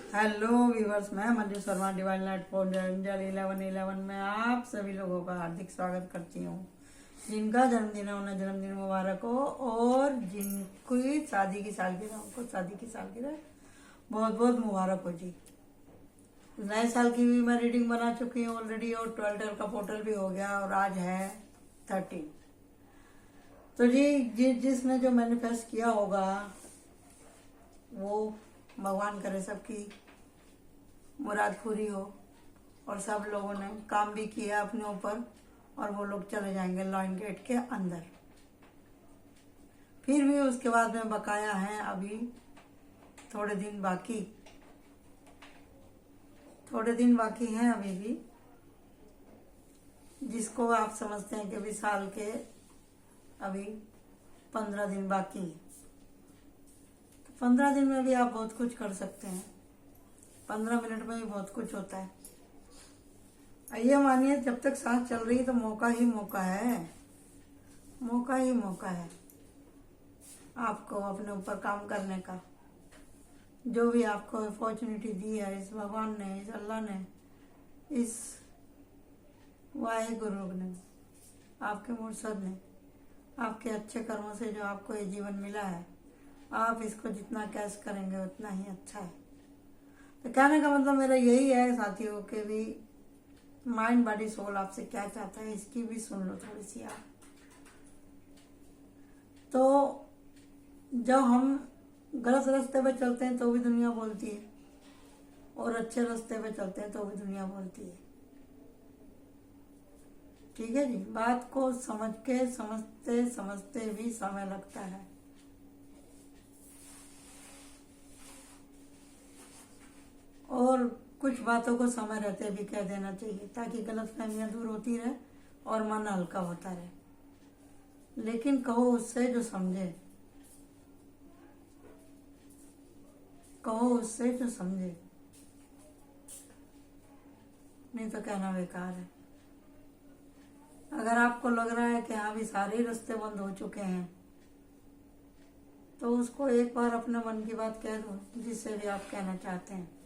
Hello viewers, मैं Manju Sharma divine light for angel 1111 में आप सभी लोगों का हार्दिक स्वागत करती हूँ। जिनका जन्मदिन है उन्हें जन्मदिन मुबारक हो, और जिनकी शादी की सालगिरह उनको शादी की सालगिरह बहुत बहुत मुबारक हो जी। नए साल की भी मैं रीडिंग बना चुकी हूँ ऑलरेडी, और 12 का पोर्टल भी हो गया, और आज है 13। तो जी जिसने जो मैनिफेस्ट किया होगा वो भगवान करे सबकी मुराद पूरी हो, और सब लोगों ने काम भी किया अपने ऊपर, और वो लोग चले जाएंगे लॉइन गेट के अंदर। फिर भी उसके बाद में बकाया है अभी थोड़े दिन बाकी हैं अभी भी, जिसको आप समझते हैं कि अभी साल के अभी 15 दिन बाकी है। तो 15 दिन में भी आप बहुत कुछ कर सकते हैं। 15 मिनट में भी बहुत कुछ होता है। ये मानिए, जब तक सांस चल रही है तो मौका ही मौका है, मौका ही मौका है आपको अपने ऊपर काम करने का। जो भी आपको अपॉर्चुनिटी दी है इस भगवान ने, इस अल्लाह ने, इस वाहेगुरु ने, आपके मुर्शद ने, आपके अच्छे कर्मों से जो आपको ये जीवन मिला है, आप इसको जितना कैश करेंगे उतना ही अच्छा है। तो कहने का मतलब मेरा यही है साथियों, के भी माइंड बॉडी सोल आपसे क्या चाहता है इसकी भी सुन लो थोड़ी सी आप। तो जब हम गलत रास्ते पे चलते हैं तो भी दुनिया बोलती है, और अच्छे रास्ते पे चलते हैं तो भी दुनिया बोलती है। ठीक है जी, बात को समझ के समझते समझते भी समय लगता है। और कुछ बातों को समय रहते भी कह देना चाहिए, ताकि गलतफहमियां दूर होती रहे और मन हल्का होता रहे। लेकिन कहो उससे जो समझे, कहो उससे जो समझे, नहीं तो कहना बेकार है। अगर आपको लग रहा है कि हाँ भी सारे रास्ते बंद हो चुके हैं, तो उसको एक बार अपने मन की बात कह दो, जिससे भी आप कहना चाहते हैं।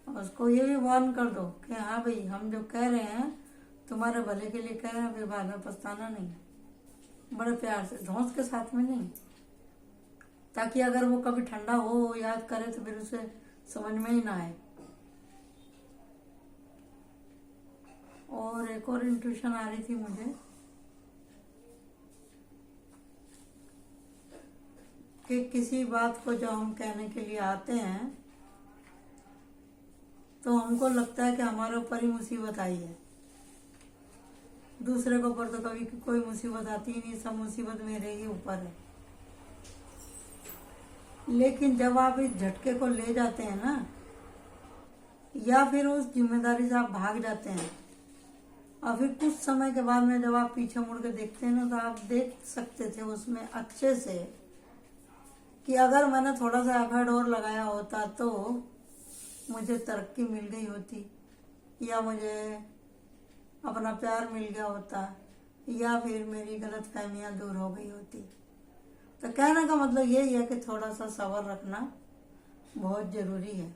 और उसको ये भी वार्न कर दो कि हाँ भाई, हम जो कह रहे हैं तुम्हारे भले के लिए कह रहे हैं, फिर बाद में पछताना नहीं। बड़े प्यार से, धौंस के साथ में नहीं, ताकि अगर वो कभी ठंडा हो याद करे तो फिर उसे समझ में ही ना आए। और एक और इंट्यूशन आ रही थी मुझे कि किसी बात को जो हम कहने के लिए आते हैं तो हमको लगता है कि हमारे ऊपर ही मुसीबत आई है। दूसरे के ऊपर तो कभी कोई मुसीबत आती ही नहीं, सब मुसीबत मेरे ही ऊपर है। लेकिन जब आप इस झटके को ले जाते हैं ना, या फिर उस जिम्मेदारी से आप भाग जाते हैं, और फिर कुछ समय के बाद में जब आप पीछे मुड़ के देखते हैं ना, तो आप देख सकते थे उसमें अच्छे से कि अगर मैंने थोड़ा सा एफर्ट और लगाया होता तो मुझे तरक्की मिल गई होती, या मुझे अपना प्यार मिल गया होता, या फिर मेरी गलत फहमियाँ दूर हो गई होती। तो कहने का मतलब यही है कि थोड़ा सा सब्र रखना बहुत ज़रूरी है।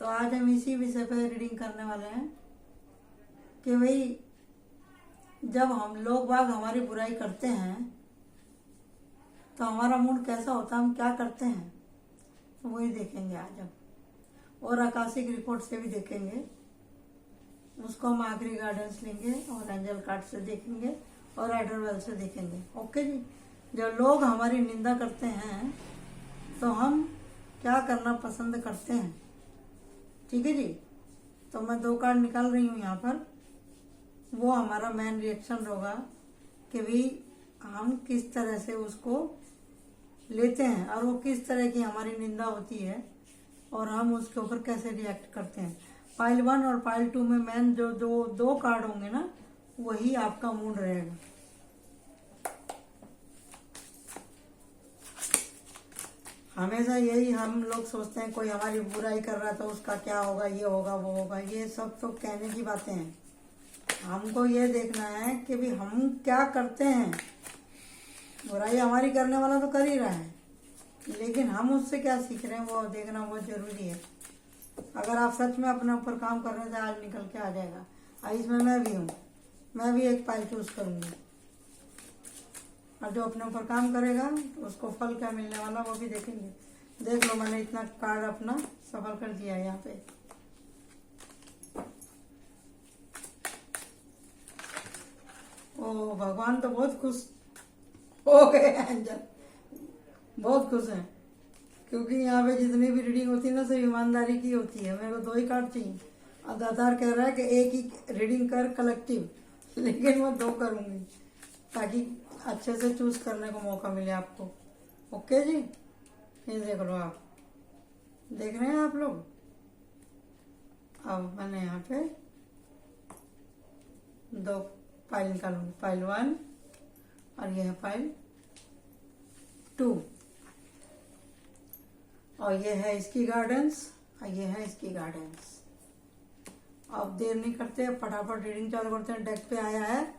तो आज हम इसी विषय पर रीडिंग करने वाले हैं कि भाई, जब हम लोग बाग हमारी बुराई करते हैं तो हमारा मूड कैसा होता है, हम क्या करते हैं, तो वही देखेंगे आज हम। और आकाशिक रिपोर्ट से भी देखेंगे, उसको हम आखिरी गाइडेंस लेंगे, और एंजल कार्ड से देखेंगे, और एडरवेल से देखेंगे। ओके जी। जब लोग हमारी निंदा करते हैं तो हम क्या करना पसंद करते हैं, ठीक है जी। तो मैं 2 कार्ड निकाल रही हूँ यहाँ पर, वो हमारा मेन रिएक्शन होगा कि भाई हम किस तरह से उसको लेते हैं, और वो किस तरह की हमारी निंदा होती है, और हम उसके ऊपर कैसे रिएक्ट करते हैं। पाइल 1 और पाइल 2 में मेन जो दो कार्ड होंगे ना, वही आपका मूड रहेगा। हमेशा यही हम लोग सोचते हैं, कोई हमारी बुराई कर रहा है तो उसका क्या होगा, ये होगा वो होगा, ये सब तो कहने की बातें हैं। हमको ये देखना है कि भी हम क्या करते हैं। बुराई हमारी करने वाला तो कर ही रहा है, लेकिन हम उससे क्या सीख रहे हैं वो देखना बहुत जरूरी है। अगर आप सच में अपने ऊपर काम कर रहे हैं तो आज निकल के आ जाएगा। इसमें मैं भी हूँ, मैं भी एक पाइल चूज करूँगी, और जो अपने ऊपर काम करेगा तो उसको फल क्या मिलने वाला वो भी देखेंगे। देख लो, मैंने इतना कार्ड अपना सफल कर दिया है यहाँ पे। ओ भगवान तो बहुत खुश हो गए, एंजल बहुत खुश हैं, क्योंकि यहाँ पे जितनी भी रीडिंग होती है ना सब ईमानदारी की होती है। मेरे को 2 ही कार्ड चाहिए। और दातार कह रहा है कि एक ही रीडिंग कर कलेक्टिव, लेकिन मैं 2 करूँगी ताकि अच्छे से चूज करने को मौका मिले आपको। ओके जी, ये देख लो, आप देख रहे हैं आप लोग। अब मैंने यहाँ पे 2 पाइल निकालूंगी, पाइल 1 और ये है पाइल 2, और ये है इसकी गार्डेंस और ये है इसकी गार्डेंस। अब देर नहीं करते, फटाफट रीडिंग चालू करते हैं। डेक पे आया है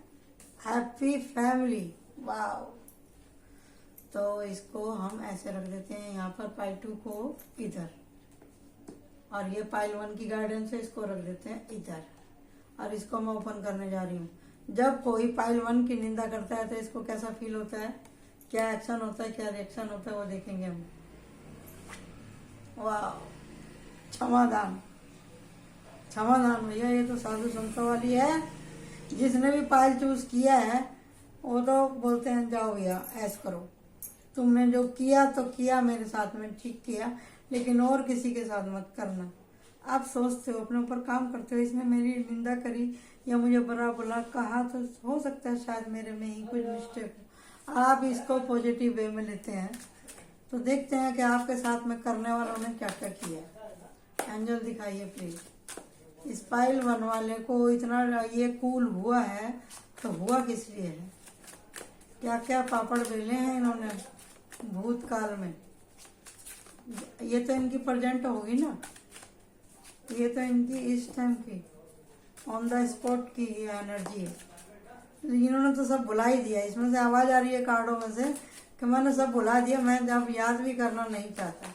हैप्पी फैमिली, वाव। तो इसको हम ऐसे रख देते हैं यहाँ पर, पाइल 2 को इधर, और ये पाइल 1 की गार्डेंस है, इसको रख देते हैं इधर। और इसको मैं ओपन करने जा रही हूँ। जब कोई पाइल 1 की निंदा करता है तो इसको कैसा फील होता है, क्या एक्शन होता है, क्या रिएक्शन होता है, वो देखेंगे हम। वाह, क्षमादान, क्षमादान भैया, ये तो साधु संतों वाली है। जिसने भी पाइल चूज किया है वो तो बोलते हैं जाओ भैया ऐश करो, तुमने जो किया तो किया, मेरे साथ में ठीक किया, लेकिन और किसी के साथ मत करना। आप सोचते हो, अपने ऊपर काम करते हो, इसने मेरी निंदा करी या मुझे बुरा बुला कहा तो हो सकता है शायद मेरे में ही कुछ मिस्टेक हो। आप इसको पॉजिटिव वे में लेते हैं तो देखते हैं कि आपके साथ में करने वालों ने क्या क्या किया। एंजल दिखाइए प्लीज। इस पाइल 1 वाले को इतना ये कूल हुआ है तो हुआ किस लिए है, क्या क्या पापड़ बेले हैं इन्होंने भूतकाल में। ये तो इनकी प्रेजेंट होगी ना, ये तो इनकी इस टाइम की ऑन द स्पॉट की एनर्जी है। इन्होंने तो सब भुला ही दिया। इसमें से आवाज आ रही है कार्डों में से कि मैंने सब भुला दिया, मैं जब याद भी करना नहीं चाहता।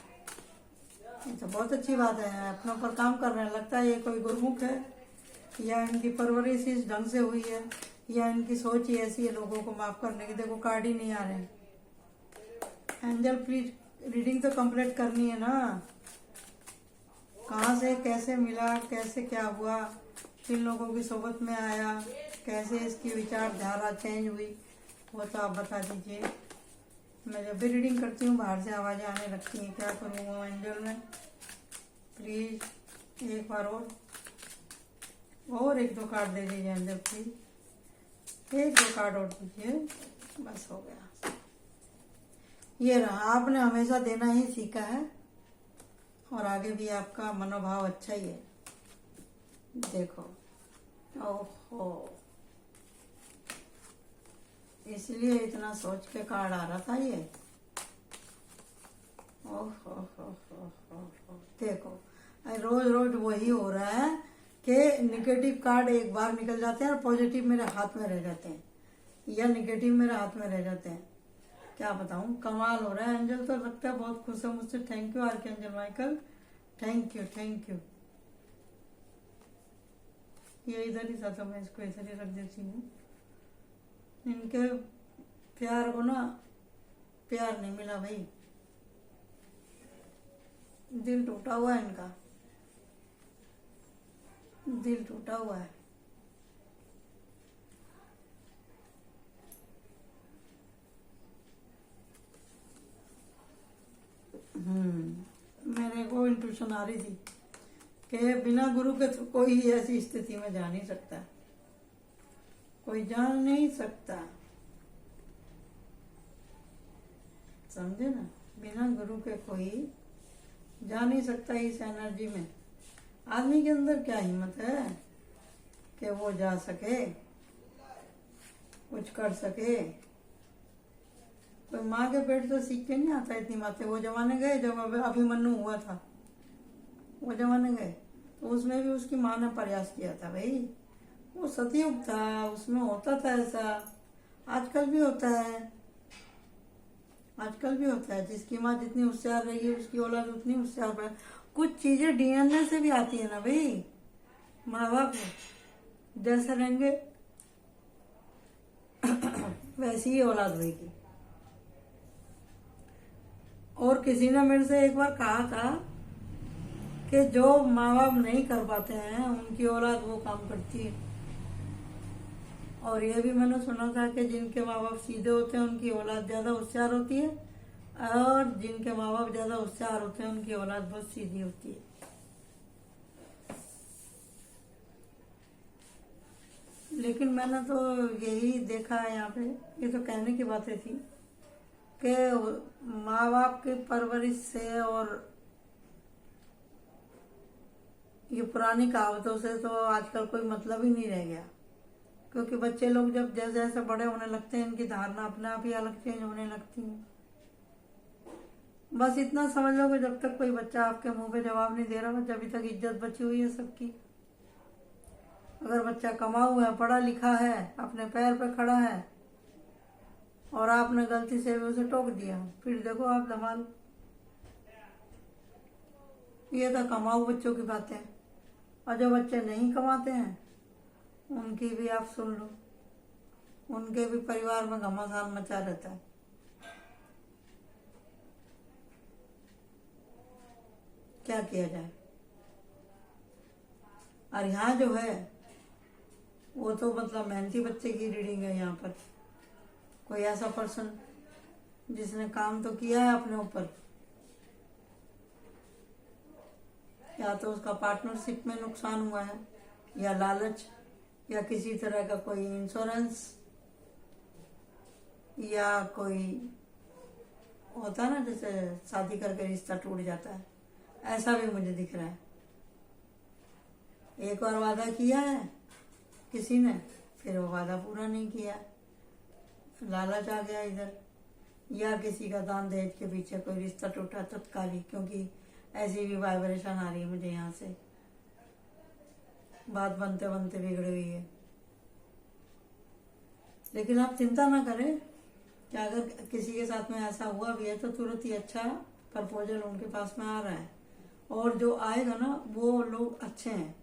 ये तो बहुत अच्छी बात है, अपने ऊपर काम कर रहे हैं। लगता है ये कोई गुरुमुख है, या इनकी परवरिश इस ढंग से हुई है, या इनकी सोच ही ऐसी है लोगों को माफ करने की। देखो कार्ड ही नहीं आ रहे हैं। एंजल प्लीज रीडिंग तो कंप्लीट करनी है ना। कहाँ से कैसे मिला, कैसे क्या हुआ, किन लोगों की सोबत में आया, कैसे इसकी विचारधारा चेंज हुई, वो तो आप बता दीजिए। मैं जब भी रीडिंग करती हूँ बाहर से आवाज़ें आने लगती हैं, क्या करूँगा एंजल में। प्लीज़ एक बार और 1-2 कार्ड दे दीजिए एंजल प्लीज, 1-2 कार्ड और दीजिए, बस हो गया। ये रहा, आपने हमेशा देना ही सीखा है और आगे भी आपका मनोभाव अच्छा ही है। देखो, ओहो, इसलिए इतना सोच के कार्ड आ रहा था ये। ओहो, देखो रोज रोज वही हो रहा है कि निगेटिव कार्ड एक बार निकल जाते हैं और पॉजिटिव मेरे हाथ में रह जाते हैं, या निगेटिव मेरे हाथ में रह जाते हैं। क्या बताऊं, कमाल हो रहा है। एंजल तो लगता है बहुत खुश है मुझसे। Thank you archangel Michael, thank you thank you. ये इधर ही था तो मैं इसको इधर ही रख देती हूँ। इनके प्यार को ना प्यार नहीं मिला भाई, दिल टूटा हुआ है इनका, दिल टूटा हुआ है। मेरे को इंट्यूशन आ रही थी कि बिना गुरु के तो कोई ऐसी स्थिति में जा नहीं सकता, कोई जान नहीं सकता, समझे ना। बिना गुरु के कोई जा नहीं सकता इस एनर्जी में। आदमी के अंदर क्या हिम्मत है कि वो जा सके, कुछ कर सके। तो माँ के पेट तो सीख के नहीं आता इतनी बातें। वो जमाने गए जब अभिमन्यु हुआ था, वो जमाने गए तो उसमें भी उसकी माँ ने प्रयास किया था भाई। वो सतयुग था, उसमें होता था ऐसा, आजकल भी होता है। आजकल भी होता है, जिसकी माँ जितनी होशियार रहेगी उसकी औलाद उतनी होशियार बने। कुछ चीजें डीएनए से भी आती है ना भाई। माँ बाप जैसे रहेंगे वैसी ही औलाद होगी। और किसी ने मेरे से एक बार कहा था कि जो माँ बाप नहीं कर पाते हैं उनकी औलाद वो काम करती है। और ये भी मैंने सुना था कि जिनके माँ बाप सीधे होते हैं उनकी औलाद ज्यादा होशियार होती है, और जिनके माँ बाप ज्यादा होशियार होते हैं उनकी औलाद बहुत सीधी होती है। लेकिन मैंने तो यही देखा है यहाँ पे, ये तो कहने की बातें थी कि माँ बाप की परवरिश से और ये पुरानी कहावतों से तो आजकल कोई मतलब ही नहीं रह गया। क्योंकि बच्चे लोग जब जैसे जैसे बड़े होने लगते हैं इनकी धारणा अपने आप ही अलग चेंज होने लगती है। बस इतना समझ लो कि जब तक कोई बच्चा आपके मुंह पे जवाब नहीं दे रहा, जब तक इज्जत बची हुई है सबकी। अगर बच्चा कमा हुआ है, पढ़ा लिखा है, अपने पैर पे खड़ा है, और आपने गलती से भी उसे टोक दिया, फिर देखो आप धमाल। ये तो कमाऊ बच्चों की बातें। और जो बच्चे नहीं कमाते हैं उनकी भी आप सुन लो, उनके भी परिवार में घमासान मचा रहता है। क्या किया जाए। और यहाँ जो है वो तो मतलब मेहनती बच्चे की रीडिंग है। यहाँ पर कोई ऐसा पर्सन जिसने काम तो किया है अपने ऊपर, या तो उसका पार्टनरशिप में नुकसान हुआ है, या लालच, या किसी तरह का कोई इंश्योरेंस, या कोई होता है ना जैसे शादी करके रिश्ता टूट जाता है, ऐसा भी मुझे दिख रहा है। एक बार वादा किया है किसी ने, फिर वो वादा पूरा नहीं किया, लालच आ गया इधर, या किसी का दान दहेज के पीछे कोई रिश्ता टूटा तत्कालिक, क्योंकि ऐसी भी वाइब्रेशन आ रही है मुझे यहाँ से, बात बनते बनते बिगड़ गई है। लेकिन आप चिंता ना करें कि अगर किसी के साथ में ऐसा हुआ भी है तो तुरंत ही अच्छा प्रपोजल उनके पास में आ रहा है। और जो आएगा ना वो लोग अच्छे हैं,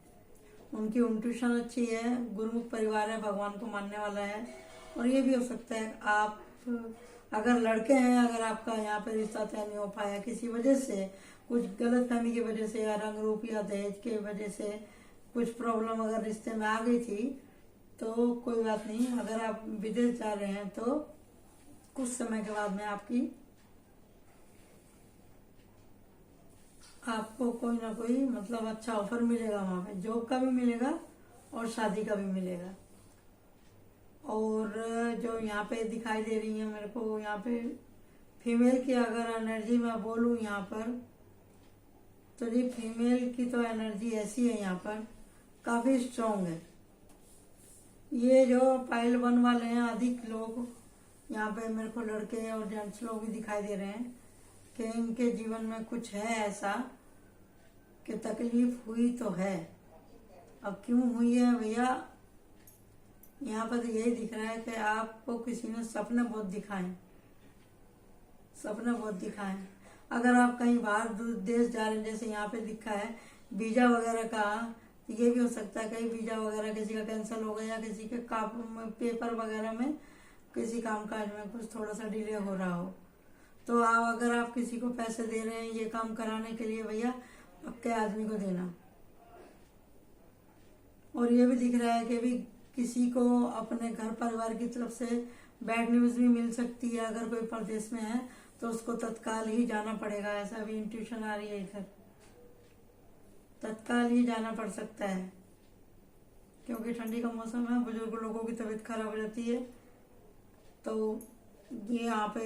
उनकी इंट्यूशन अच्छी है, गुरुमुख परिवार है, भगवान को मानने वाला है। और ये भी हो सकता है आप अगर लड़के हैं, अगर आपका यहाँ पे रिश्ता तय नहीं हो पाया किसी वजह से, कुछ गलत फहमी की वजह से, या रंग रूप या दहेज की वजह से कुछ प्रॉब्लम अगर रिश्ते में आ गई थी, तो कोई बात नहीं। अगर आप विदेश जा रहे हैं तो कुछ समय के बाद में आपको कोई ना कोई मतलब अच्छा ऑफर मिलेगा, वहां पे जॉब का भी मिलेगा और शादी का भी मिलेगा। और जो यहाँ पे दिखाई दे रही है मेरे को, यहाँ पे फीमेल की अगर एनर्जी मैं बोलूँ यहाँ पर, तो जी फीमेल की तो एनर्जी ऐसी है यहाँ पर, काफी स्ट्रॉन्ग है। ये जो पाइल 1 वाले हैं, अधिक लोग यहाँ पे मेरे को लड़के और जेंट्स लोग भी दिखाई दे रहे हैं कि इनके जीवन में कुछ है ऐसा कि तकलीफ हुई तो है। अब क्यों हुई है भैया, यहाँ पर तो यही दिख रहा है कि आपको किसी ने सपने बहुत दिखाए। अगर आप कहीं बाहर दूर देश जा रहे हैं, जैसे यहाँ पे दिखा है वीजा वगैरह का, ये भी हो सकता है कहीं वीजा वगैरह किसी का कैंसिल हो गया, या किसी के काम पेपर वगैरह में किसी कामकाज में कुछ थोड़ा सा डिले हो रहा हो। तो अगर आप किसी को पैसे दे रहे हैं ये काम कराने के लिए, भैया पक्के आदमी को देना। और ये भी दिख रहा है कि भी किसी को अपने घर परिवार की तरफ से बैड न्यूज भी मिल सकती है। अगर कोई परदेश में है तो उसको तत्काल ही जाना पड़ेगा, ऐसा भी इंट्यूशन आ रही है इधर, तत्काल ही जाना पड़ सकता है। क्योंकि ठंडी का मौसम है, बुजुर्ग लोगों की तबीयत खराब हो जाती है, तो ये यहाँ पे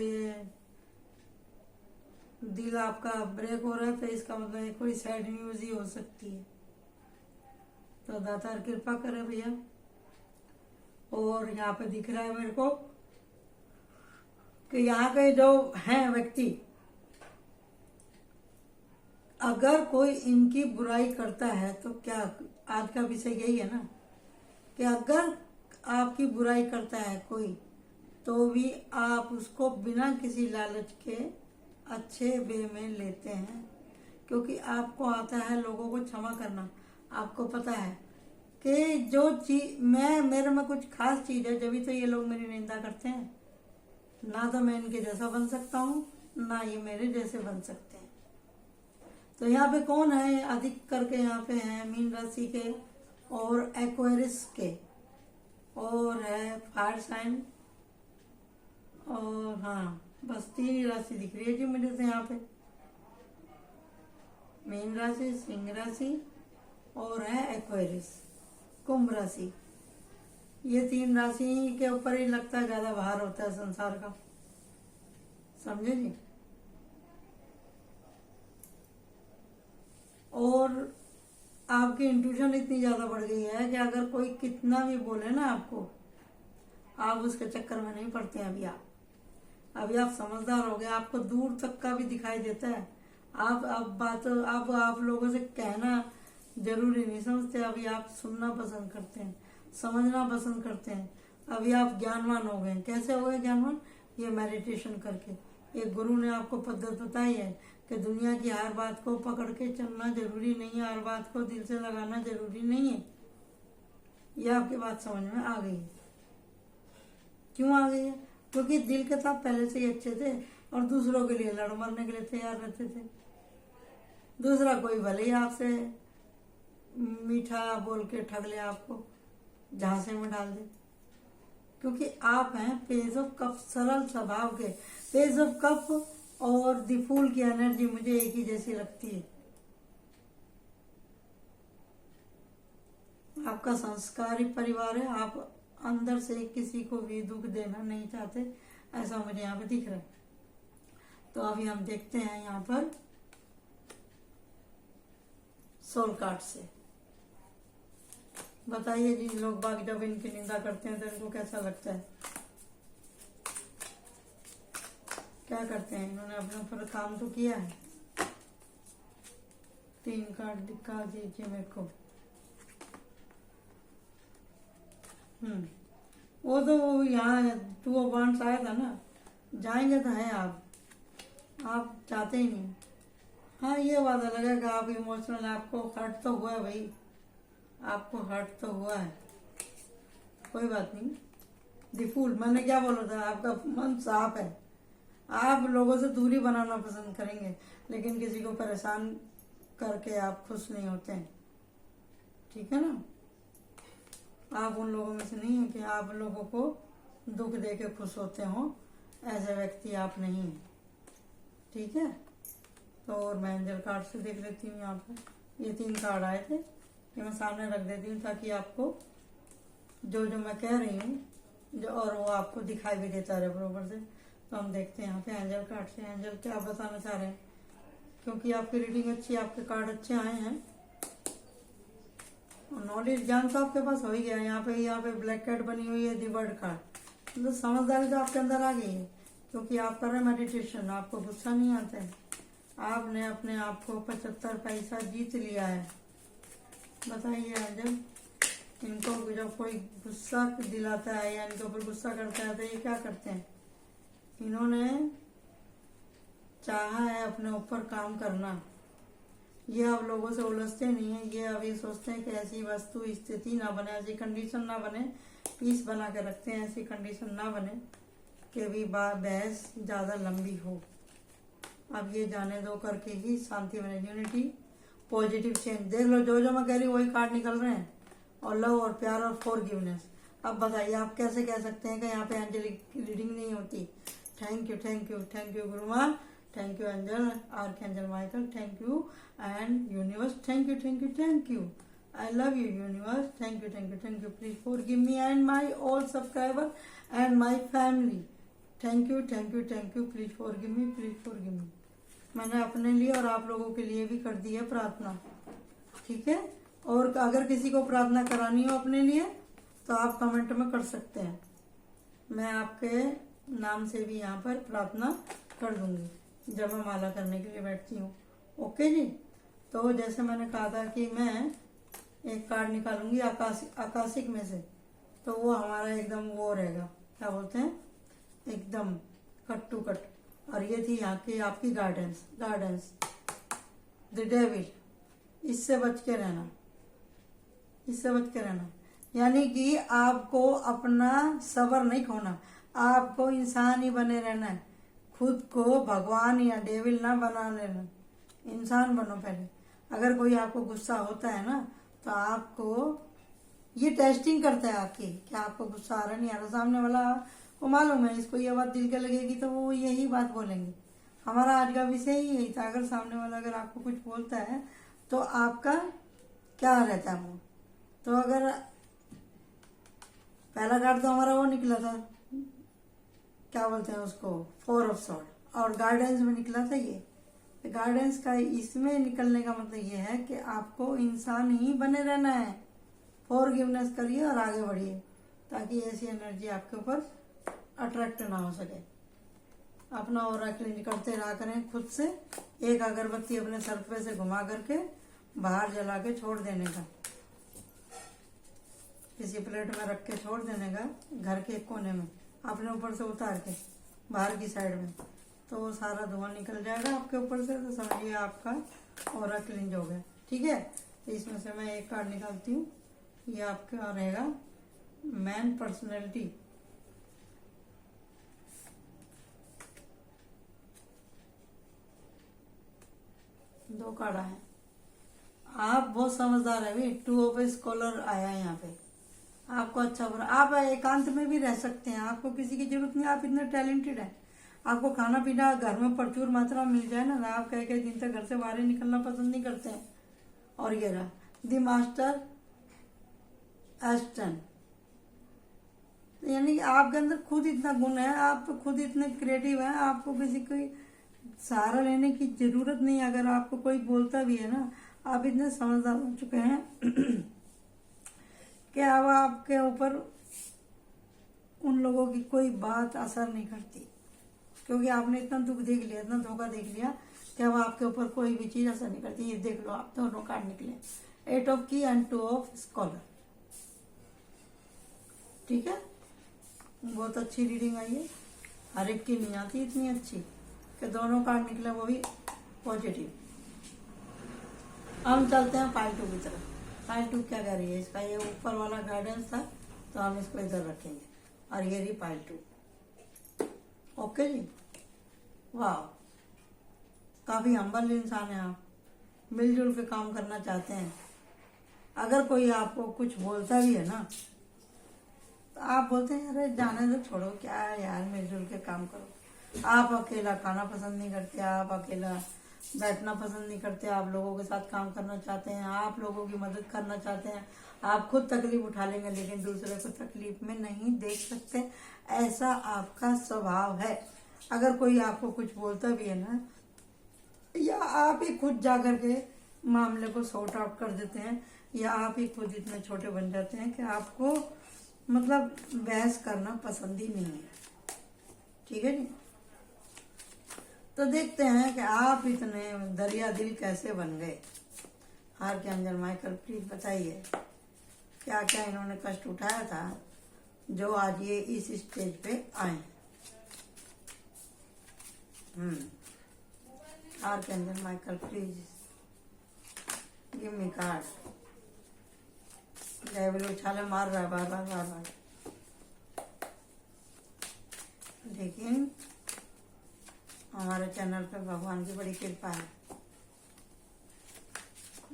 दिल आपका ब्रेक हो रहा है, तो इसका मतलब कोई सैड न्यूज ही हो सकती है। तो दातार कृपा करे भैया। और यहाँ पे दिख रहा है मेरे को कि यहाँ के जो हैं व्यक्ति, अगर कोई इनकी बुराई करता है तो क्या, आज का विषय यही है ना कि अगर आपकी बुराई करता है कोई, तो भी आप उसको बिना किसी लालच के अच्छे वे में लेते हैं, क्योंकि आपको आता है लोगों को क्षमा करना। आपको पता है कि जो चीज मेरे में कुछ खास चीज है, जब तो ये लोग मेरी निंदा करते हैं। ना तो मैं इनके जैसा बन सकता हूँ, ना ये मेरे जैसे बन सकते हैं। तो यहाँ पे कौन है अधिक करके, यहाँ पे है मीन राशि के और एक्वेरियस के, और है फायर साइन, और हाँ बस 3 ही राशि दिख रही है जी मुझे तो यहाँ पे, मीन राशि, सिंह राशि और है एक्वेरियस, कुंभ राशि। ये 3 राशि के ऊपर ही लगता है ज्यादा भार होता है संसार का, समझे जी। और आपकी इंट्यूशन इतनी ज्यादा बढ़ गई है कि अगर कोई कितना भी बोले ना आपको, आप उसके चक्कर में नहीं पड़ते हैं। अभी आप समझदार हो गए, आपको दूर तक का भी दिखाई देता है। आप अब आप लोगों से कहना जरूरी नहीं समझते, अभी आप सुनना पसंद करते हैं, समझना पसंद करते हैं। अभी आप ज्ञानवान हो गए। कैसे हो गए ज्ञानवान? ये मेडिटेशन करके। एक गुरु ने आपको पद्धत बताई है कि दुनिया की हर बात को पकड़ के चलना जरूरी नहीं है, हर बात को दिल से लगाना जरूरी नहीं है। ये आपकी बात समझ में आ गई है। क्यों आ गई है? क्योंकि दिल के साथ पहले से ही अच्छे थे और दूसरों के लिए लड़ मरने के लिए तैयार रहते थे। दूसरा कोई भले ही आपसे मीठा बोल के ठग ले, आपको झांसे में डाल दे, क्योंकि आप हैं पेज ऑफ कप, सरल स्वभाव के। पेज ऑफ कप और द फूल की एनर्जी मुझे एक ही जैसी लगती है। आपका संस्कारी परिवार है, आप अंदर से किसी को भी दुख देना नहीं चाहते, ऐसा मुझे यहाँ पे दिख रहा है। तो अभी हम देखते हैं यहाँ पर सोल कार्ड से। बताइए जी, लोग बाग जब इनकी निंदा करते हैं तो इनको कैसा लगता है? क्या करते हैं? इन्होंने अपने ऊपर काम तो किया है। 3 कार्ड दिखा दीजिए मेरे को। वो तो यहाँ 2 ऑफ वांड्स आया था ना, जाएंगे तो है आप चाहते ही नहीं। हाँ ये बात अलग है कि आप इमोशनल, आपको हर्ट तो हुआ है भाई, आपको हर्ट तो हुआ है, कोई बात नहीं। द फूल, मैंने क्या बोला था? आपका मन साफ है, आप लोगों से दूरी बनाना पसंद करेंगे, लेकिन किसी को परेशान करके आप खुश नहीं होते हैं, ठीक है ना। आप उन लोगों में से नहीं है कि आप लोगों को दुख दे के खुश होते हो, ऐसे व्यक्ति आप नहीं हैं, ठीक है। तो और मैं एंजल कार्ड से देख लेती हूँ। यहाँ पर ये 3 कार्ड आए थे, ये मैं सामने रख देती हूँ ताकि आपको जो जो मैं कह रही हूँ जो और वो आपको दिखाई भी देता रहे बरोबर से। तो हम देखते हैं यहाँ पे एंजल कार्ड से एंजल क्या बताना चाह रहे हैं, क्योंकि आपकी रीडिंग अच्छी, आपके कार्ड अच्छे आए हैं और नॉलेज ज्ञान तो आपके पास हो ही गया है। यहाँ पे ब्लैक कैट बनी हुई है, दी वर्ड कार्ड, तो समझदारी तो आपके अंदर आ गई है, क्योंकि आप कर रहे हैं मेडिटेशन, आपको गुस्सा नहीं आता है, आपने अपने आप को 75 पैसा जीत लिया है। बताइए एंजल, इनको जब कोई गुस्सा दिलाता है या इनके ऊपर गुस्सा करता है तो ये क्या करते हैं? इन्होंने चाहा है अपने ऊपर काम करना, ये अब लोगों से उलझते नहीं है। ये अभी सोचते हैं कि ऐसी वस्तु स्थिति ना बने, ऐसी कंडीशन ना बने, पीस बना के रखते हैं, ऐसी कंडीशन ना बने कि भी बहस ज़्यादा लंबी हो। अब ये जाने दो करके ही शांति बने, यूनिटी, पॉजिटिव चेंज। देख लो जो जो मैं कह रही हूँ वही कार्ड निकल रहे हैं, और लव और प्यार और फॉरगिवनेस। अब बताइए आप कैसे कह सकते हैं कि यहाँ पे एंजलिक रीडिंग नहीं होती? Thank you thank you thank you Gurumaa, thank you angel, archangel Michael, thank you and universe, thank you thank you thank you. I love you universe, thank you thank you thank you, please forgive me and my all subscriber and my family, thank you thank you thank you, please forgive me, please forgive me। मैंने अपने लिए और आप लोगों के लिए भी कर दी है प्रार्थना, ठीक है। और अगर किसी को प्रार्थना करानी हो अपने लिए तो आप कमेंट में कर सकते हैं, मैं आपके नाम से भी यहाँ पर प्रार्थना कर दूंगी जब मैं माला करने के लिए बैठती हूँ। ओके जी। तो जैसे मैंने कहा था कि मैं एक कार्ड निकालूंगी आकाशिक में से, तो वो हमारा एकदम वो रहेगा, क्या बोलते हैं, एकदम कट टू कट। और ये थी यहाँ की आपकी गार्डेंस द डेविल। इससे बच के रहना, इससे बच के रहना। यानी कि आपको अपना सब्र नहीं खोना, आपको इंसान ही बने रहना है। खुद को भगवान या डेविल ना बना लेना, इंसान बनो पहले। अगर कोई आपको गुस्सा होता है ना, तो आपको ये टेस्टिंग करता है आपकी कि आपको गुस्सा आ रहा नहीं आ रहा। सामने वाला को मालूम है इसको ये बात दिल के लगेगी, तो वो यही बात बोलेंगे। हमारा आज का विषय ही यही था। अगर सामने वाला अगर आपको कुछ बोलता है तो आपका क्या रहता है वो। तो अगर पहला कार्ड तो हमारा वो निकला था, क्या बोलते हैं उसको, 4 ऑफ सॉर्ड, और गार्डेंस में निकला था ये। गार्डेंस का इसमें निकलने का मतलब ये है कि आपको इंसान ही बने रहना है। फॉरगिवनेस करिए और आगे बढ़िए, ताकि ऐसी एनर्जी आपके ऊपर अट्रैक्ट ना हो सके। अपना ऑरा क्लीन करते रहा करें खुद से। एक अगरबत्ती अपने सर पे से घुमा करके बाहर जला के छोड़ देने का, किसी प्लेट में रख के छोड़ देने का, घर के एक कोने में अपने ऊपर से उतार के बाहर की साइड में, तो वो सारा धुआं निकल जाएगा आपके ऊपर से। तो समझिए आपका ऑरा क्लीन हो गया। ठीक है, तो इसमें से मैं एक कार्ड निकालती हूँ। ये आपका रहेगा मैन पर्सनैलिटी। दो कार्ड आए। आप बहुत समझदार है भाई। 2 ऑफ स्कॉलर आया है यहाँ पे। आपको अच्छा बुरा, आप एकांत में भी रह सकते हैं, आपको किसी की जरूरत नहीं, आप इतने टैलेंटेड हैं। आपको खाना पीना घर में प्रचुर मात्रा में मिल जाए ना, आप कई कई दिन तक घर से बाहर निकलना पसंद नहीं करते हैं। और ये रहा द मास्टर एस्टन। यानी आपके अंदर खुद इतना गुण है, आप तो खुद इतने क्रिएटिव हैं, आपको किसी कोई सहारा लेने की जरूरत नहीं। अगर आपको कोई बोलता भी है ना, आप इतने समझदार हो चुके हैं कि अब आपके ऊपर उन लोगों की कोई बात असर नहीं करती, क्योंकि आपने इतना दुख देख लिया, इतना धोखा देख लिया कि अब आपके ऊपर कोई भी चीज असर नहीं करती। ये देख लो, आप दोनों कार्ड निकले, 8 ऑफ की एंड 2 ऑफ स्कॉलर। ठीक है, बहुत अच्छी रीडिंग आई है। हर एक की नहीं आती इतनी अच्छी कि दोनों कार्ड निकले, वो भी पॉजिटिव। हम चलते हैं फाइल 2 की तरफ। फाइल 2 क्या कर रही है, इसका ये ऊपर वाला गाइडेंस था, तो हम इसको इधर रखेंगे। और ये रही फाइल 2। ओके जी, वाह, काफी हम्बल इंसान है आप, मिलजुल के काम करना चाहते हैं। अगर कोई आपको कुछ बोलता भी है ना, तो आप बोलते हैं अरे जाने दो, छोड़ो, क्या है यार, मिलजुल के काम करो। आप अकेला खाना पसंद नहीं करते, आप अकेला बैठना पसंद नहीं करते, आप लोगों के साथ काम करना चाहते हैं, आप लोगों की मदद करना चाहते हैं। आप खुद तकलीफ उठा लेंगे, लेकिन दूसरे को तकलीफ में नहीं देख सकते, ऐसा आपका स्वभाव है। अगर कोई आपको कुछ बोलता भी है ना, या आप ही खुद जा करके मामले को सॉर्ट आउट कर देते हैं, या आप ही खुद इतने छोटे बन जाते हैं कि आपको मतलब बहस करना पसंद ही नहीं है। ठीक है जी, तो देखते हैं कि आप इतने दरिया दिल कैसे बन गए। हार के अंजल माइकल, प्लीज बताइए क्या क्या इन्होंने कष्ट उठाया था जो आज ये इस स्टेज पे आए। हार के angel Michael, please give me card. Devil उछाले मार रहा है बार बार बार बार, लेकिन हमारे चैनल पे भगवान की बड़ी कृपा है।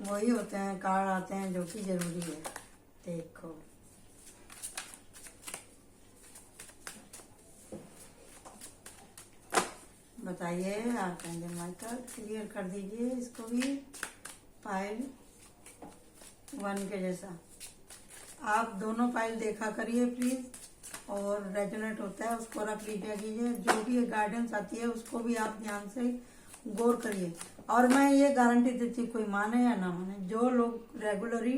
वही होते हैं कार्ड आते हैं जो कि जरूरी है। देखो, बताइए आप एंजल माइकल, क्लियर कर दीजिए इसको भी। फाइल 1 के जैसा आप दोनों फाइल देखा करिए प्लीज, और रेजोनेट होता है उसको रख लीजिए कीजिए। जो भी गाइडेंस आती है उसको भी आप ध्यान से गौर करिए। और मैं ये गारंटी देती हूँ, कोई माने या ना माने, जो लोग रेगुलरली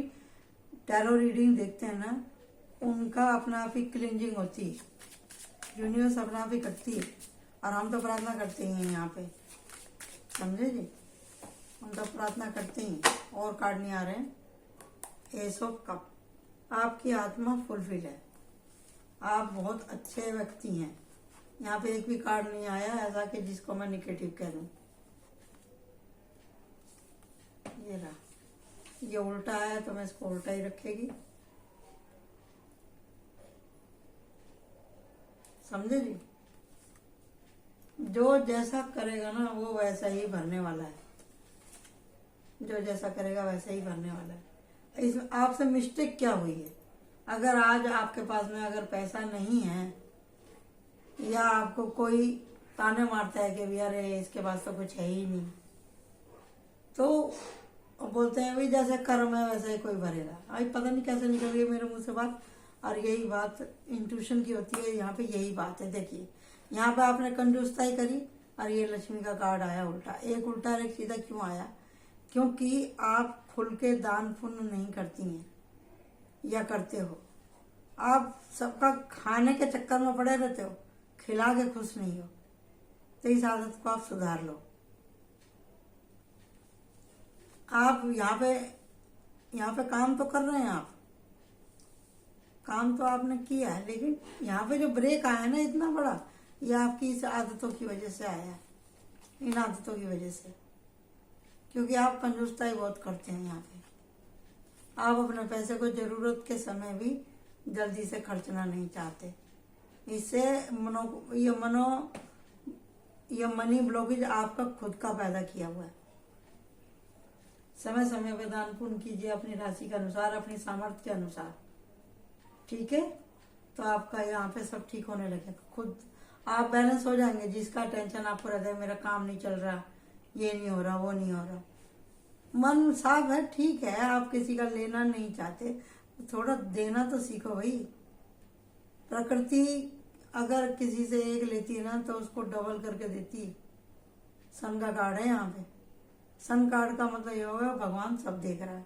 टैरो रीडिंग देखते हैं ना, उनका अपना आप ही क्लिनजिंग होती है, यूनिवर्स अपना आप ही करती है। और हम तो प्रार्थना करते ही हैं यहाँ पे, समझे जी, हम तो प्रार्थना करते ही। और कार्ड नहीं आ रहे हैं। एस ऑफ कप, आपकी आत्मा फुलफिल है, आप बहुत अच्छे व्यक्ति हैं, यहाँ पे एक भी कार्ड नहीं आया ऐसा कि जिसको मैं निगेटिव कह दूं। ये रहा, ये उल्टा है तो मैं इसको उल्टा ही रखेगी, समझे जी। जो जैसा करेगा ना वो वैसा ही भरने वाला है, जो जैसा करेगा वैसा ही भरने वाला है। इसमें आपसे मिस्टेक क्या हुई है? अगर आज आपके पास में अगर पैसा नहीं है या आपको कोई ताने मारता है कि भैया अरे इसके पास तो कुछ है ही नहीं, तो बोलते हैं भाई जैसे कर्म है वैसे ही कोई भरेगा। अभी पता नहीं कैसे निकल गई मेरे मुंह से बात, और यही बात इंट्यूशन की होती है। यहाँ पे यही बात है, देखिए यहाँ पे आपने कंजूसताई करी और ये लक्ष्मी का कार्ड आया उल्टा। एक उल्टा और एक सीधा क्यों आया? क्योंकि आप खुल के दान पुण्य नहीं करती हैं या करते हो, आप सबका खाने के चक्कर में पड़े रहते हो, खिला के खुश नहीं हो। तो इस आदत को आप सुधार लो। आप यहाँ पे काम तो कर रहे हैं, आप काम तो आपने किया है, लेकिन यहाँ पे जो ब्रेक आया ना इतना बड़ा, ये आपकी इस आदतों की वजह से आया है, इन आदतों की वजह से। क्योंकि आप कंजूसताई बहुत करते हैं यहाँ पे, आप अपने पैसे को जरूरत के समय भी जल्दी से खर्चना नहीं चाहते। इससे ये मनी ब्लॉकेज आपका खुद का पैदा किया हुआ है। समय समय पर दान पुण्य कीजिए अपनी राशि के अनुसार, अपनी सामर्थ्य के अनुसार, ठीक है। तो आपका यहाँ पे सब ठीक होने लगेगा, खुद आप बैलेंस हो जाएंगे। जिसका टेंशन आपको रहता है मेरा काम नहीं चल रहा, ये नहीं हो रहा, वो नहीं हो रहा, मन साफ है, ठीक है, आप किसी का लेना नहीं चाहते, थोड़ा देना तो सीखो भाई। प्रकृति अगर किसी से एक लेती है ना तो उसको डबल करके देती है। सन का कार्ड है यहाँ पे, सन कार्ड का मतलब ये होगा भगवान सब देख रहा है।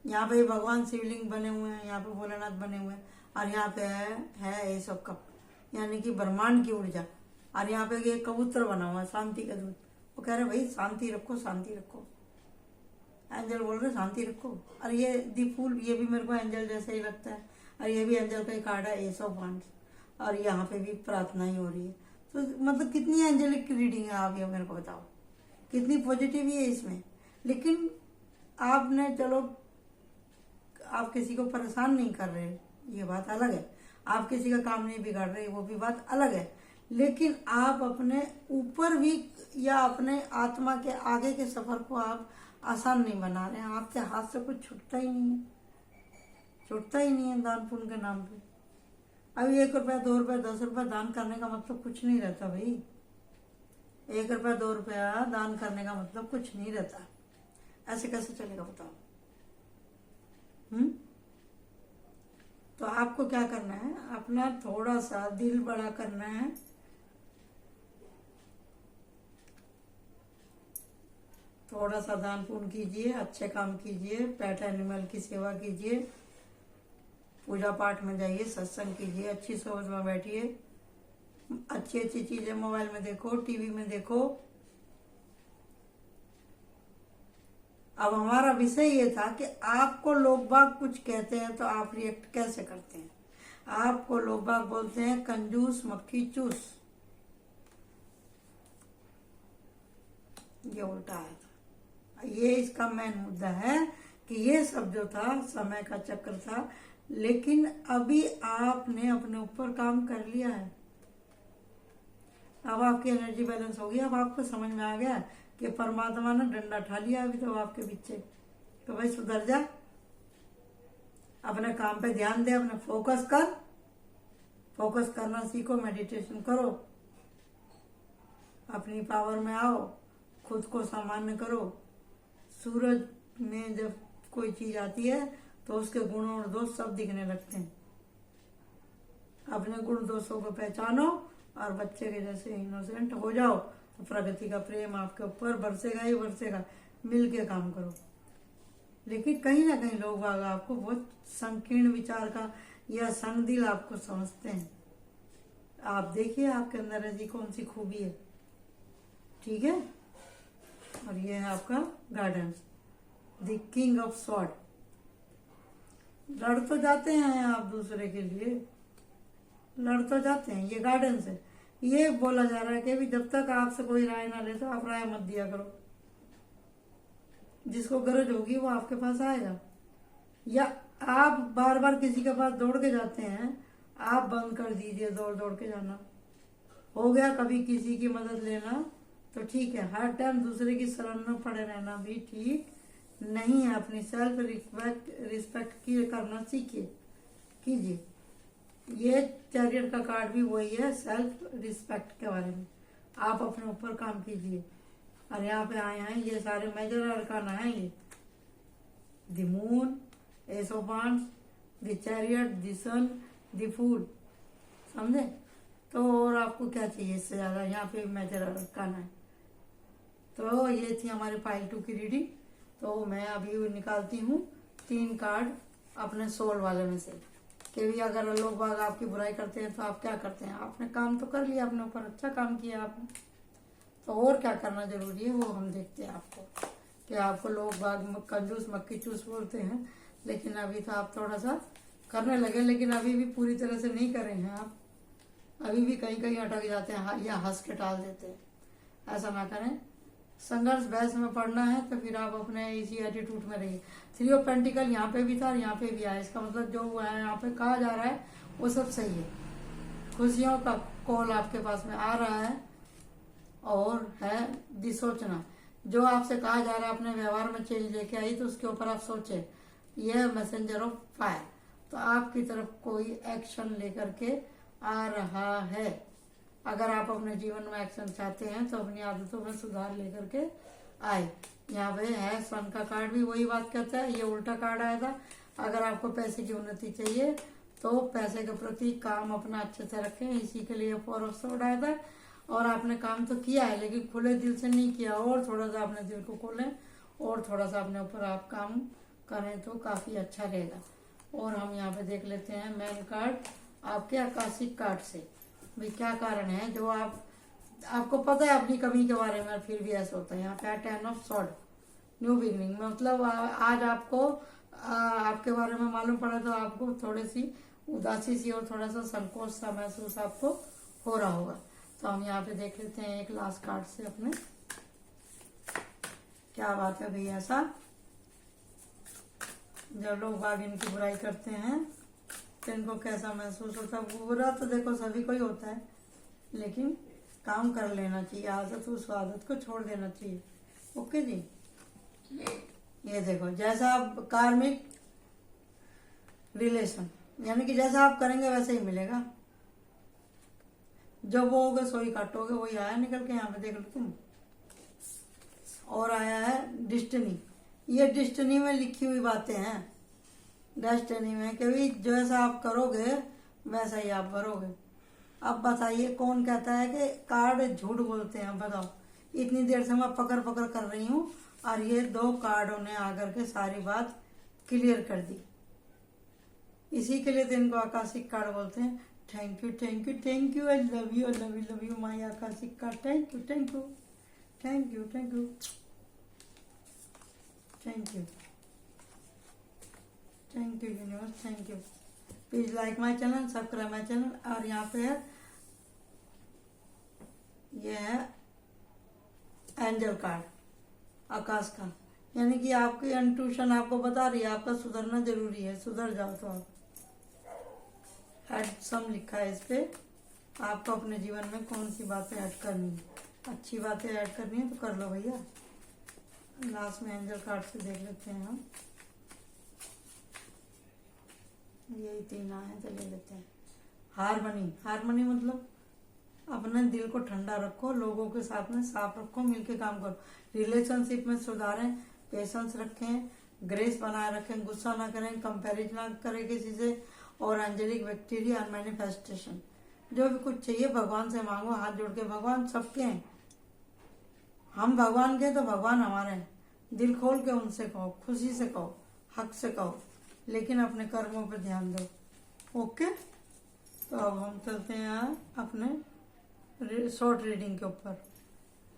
यहाँ पे भगवान शिवलिंग बने हुए हैं, यहाँ पे भोलेनाथ बने हुए हैं, और यहाँ पे है ये सब कप, यानी कि ब्रह्मांड की ऊर्जा। और यहाँ पे ये कबूतर बना हुआ है शांति का दूत, वो कह रहे भाई शांति रखो, शांति रखो। एंजल बोल रहे शांति रखो। और ये दी फूल, ये भी मेरे को एंजल जैसा ही लगता है, और ये भी एंजल का ही कार्ड है, एस ऑफ वांड्स, और यहाँ पे भी प्रार्थना ही हो रही है। तो मतलब कितनी एंजेलिक रीडिंग है, आप ये मेरे को बताओ, कितनी पॉजिटिव है इसमें। लेकिन आपने चलो आप किसी को परेशान नहीं कर रहे, ये बात अलग है, आप किसी का काम नहीं बिगाड़ रहे, वो भी बात अलग है। लेकिन आप अपने ऊपर भी या अपने आत्मा के आगे के सफर को आप आसान नहीं बना रहे हैं। आपके हाथ से कुछ छूटता ही नहीं है, छूटता ही नहीं है दान पुण्य के नाम पे। अभी 1 रुपया 2 रुपया 10 रुपया दान करने का मतलब कुछ नहीं रहता भाई। 1 रुपया 2 रुपया दान करने का मतलब कुछ नहीं रहता। ऐसे कैसे चलेगा बताओ? तो आपको क्या करना है, अपना थोड़ा सा दिल बड़ा करना है, थोड़ा सा दान पुण्य कीजिए, अच्छे काम कीजिए, पेट एनिमल की सेवा कीजिए, पूजा पाठ में जाइए, सत्संग कीजिए, अच्छी सोच में बैठिए, अच्छी अच्छी चीजें मोबाइल में देखो, टीवी में देखो। अब हमारा विषय ये था कि आपको लोग बाग कुछ कहते हैं तो आप रिएक्ट कैसे करते हैं। आपको लोग बाग बोलते हैं कंजूस, मक्खी चूस, ये उल्टा है। ये इसका मेन मुद्दा है कि ये सब जो था समय का चक्र था, लेकिन अभी आपने अपने ऊपर काम कर लिया है। अब आपकी एनर्जी बैलेंस हो गई। अब आपको समझ में आ गया कि परमात्मा ने डंडा उठा लिया अभी तो आपके पीछे, तो भाई सुधर जा, अपने काम पे ध्यान दे, अपने फोकस कर, फोकस करना सीखो, मेडिटेशन करो, अपनी पावर में आओ, खुद को सामान्य करो। सूरज में जब कोई चीज आती है तो उसके गुण और दोष सब दिखने लगते हैं। अपने गुण दोषों को पहचानो और बच्चे के जैसे इनोसेंट हो जाओ, तो प्रगति का प्रेम आपके ऊपर बरसेगा ही बरसेगा। मिल के काम करो। लेकिन कहीं ना कहीं लोग आपको बहुत संकीर्ण विचार का या संग दिल आपको समझते हैं। आप देखिए आपके अंदर ऐसी कौन सी खूबी है, ठीक है। और ये है आपका guidance, the king of sword. लड़ तो जाते हैं आप दूसरे के लिए, लड़ तो जाते हैं, ये गाइडेंस है। ये बोला जा रहा है कि भी जब तक आपसे कोई राय ना ले तो आप राय मत दिया करो। जिसको गरज होगी वो आपके पास आएगा। या आप बार बार किसी के पास दौड़ के जाते हैं, आप बंद कर दीजिए दौड़ दौड़ के जाना। हो गया कभी किसी की मदद लेना तो ठीक है, हर टाइम दूसरे की शरण में पड़े रहना भी ठीक नहीं है। अपनी सेल्फ रिस्पेक्ट की करना सीखिए, कीजिए। ये चैरियट का कार्ड भी वही है, सेल्फ रिस्पेक्ट के बारे में। आप अपने ऊपर काम कीजिए। और यहाँ पे आए हैं ये सारे मेजर अरकाना है, ये the moon, ace of wands, the chariot, the sun, the fool, समझे? तो और आपको क्या चाहिए इससे ज्यादा? यहाँ पे मेजर अरकाना है। तो ये थी हमारी पाइल 2 की रीडिंग। तो मैं अभी निकालती हूँ 3 कार्ड अपने सोल वाले में से, कि भी अगर लोग बाग आपकी बुराई करते हैं तो आप क्या करते हैं? आपने काम तो कर लिया अपने ऊपर, अच्छा काम किया आपने, तो और क्या करना जरूरी है वो हम देखते हैं आपको। कि आपको लोग बाग कंजूस मक्खी चूस बोलते हैं, लेकिन अभी तो आप थोड़ा सा करने लगे, लेकिन अभी भी पूरी तरह से नहीं कर रहे हैं आप। अभी भी कहीं कहीं अटक जाते हैं या हंस के टाल देते हैं। ऐसा ना करें। संघर्ष बहस में पढ़ना है तो फिर आप अपने इसी एटीट्यूड में रहिए। 3 ऑफ पेंटिकल यहाँ पे भी था और यहाँ पे भी आया। इसका मतलब जो हुआ है यहाँ पे कहा जा रहा है वो सब सही है। खुशियों का कॉल आपके पास में आ रहा है। और है दी सोचना, जो आपसे कहा जा रहा है अपने व्यवहार में चेंज लेके आई तो उसके ऊपर आप सोचे। यह मैसेंजर ऑफ फायर, तो आपकी तरफ कोई एक्शन लेकर के आ रहा है। अगर आप अपने जीवन में एक्शन चाहते हैं तो अपनी आदतों में सुधार लेकर के आए। यहाँ पे है सन का कार्ड भी वही बात कहता है, ये उल्टा कार्ड आया था। अगर आपको पैसे की उन्नति चाहिए तो पैसे के प्रति काम अपना अच्छे से रखें, इसी के लिए 4 ऑफ स्वॉर्ड आया था। और आपने काम तो किया है लेकिन खुले दिल से नहीं किया, और थोड़ा सा अपने दिल को खोलें और थोड़ा सा अपने ऊपर आप काम करें तो काफी अच्छा रहेगा। और हम यहाँ पे देख लेते हैं मैन कार्ड आपके आकाशिक कार्ड से भी क्या कारण है जो आपको पता है अपनी कमी के बारे में, फिर भी ऐसा होता है। यहाँ पे 10 ऑफ स्वॉर्ड, न्यू बिगनिंग, मतलब आज आपको आपके बारे में मालूम पड़ा तो आपको थोड़ी सी उदासी सी और थोड़ा सा संकोच सा महसूस आपको हो रहा होगा। तो हम यहाँ पे देख लेते हैं एक लास्ट कार्ड से अपने, क्या बात है भाई। ऐसा जब लोग बाग इनकी बुराई करते हैं तो इनको कैसा महसूस होता है? बुरा तो देखो सभी को ही होता है, लेकिन काम कर लेना चाहिए, आदत उस आदत को छोड़ देना चाहिए। ओके जी। ये देखो, जैसा आप कार्मिक रिलेशन, यानी कि जैसा आप करेंगे वैसे ही मिलेगा। जो बोओगे सो ही काटोगे, वही आया निकल के। यहाँ पे देख लो तुम। और आया है डिस्टिनी। ये डिस्टिनी में लिखी हुई बातें हैं, डेस्टिनी में, कि जैसा आप करोगे वैसा ही आप भरोगे। अब बताइए कौन कहता है कि कार्ड झूठ बोलते हैं? बताओ, इतनी देर से मैं पकड़ पकड़ कर रही हूँ और ये 2 कार्डों ने आकर के सारी बात क्लियर कर दी। इसी के लिए तो इनको आकाशिक कार्ड बोलते हैं। Thank you thank you thank you, I love you love you love you my Akashic card. Thank you thank you thank you thank you thank you thank you universe, thank you. Please like my channel, subscribe my channel. और यहाँ पे है ये है angel card आकाश का, यानी कि आपकी इंट्यूशन आपको बता रही है आपका सुधरना जरूरी है, सुधर जाओ। तो आप ऐड सम लिखा है इस पे। आपको अपने जीवन में कौन सी बातें ऐड करनी है, अच्छी बातें ऐड करनी है तो कर लो भैया। लास्ट में एंजल कार्ड से देख लेते हैं हम। यही 3 आए तो ले लेते हैं। हारमनी, हारमनी मतलब अपने दिल को ठंडा रखो, लोगों के साथ में साफ रखो, मिलके काम करो, रिलेशनशिप में सुधारें, पेशेंस रखें, ग्रेस बनाए रखें, गुस्सा ना करें, कंपैरिजन ना करें किसी से। और एंजेलिक विक्ट्री और मैनिफेस्टेशन, जो भी कुछ चाहिए भगवान से मांगो, हाथ जोड़ के। भगवान सबके हैं, हम भगवान के तो भगवान हमारे हैं। दिल खोल के उनसे कहो, खुशी से कहो, हक से कहो, लेकिन अपने कर्मों पर ध्यान दो। ओके, तो अब हम चलते हैं अपने शॉर्ट रीडिंग के ऊपर।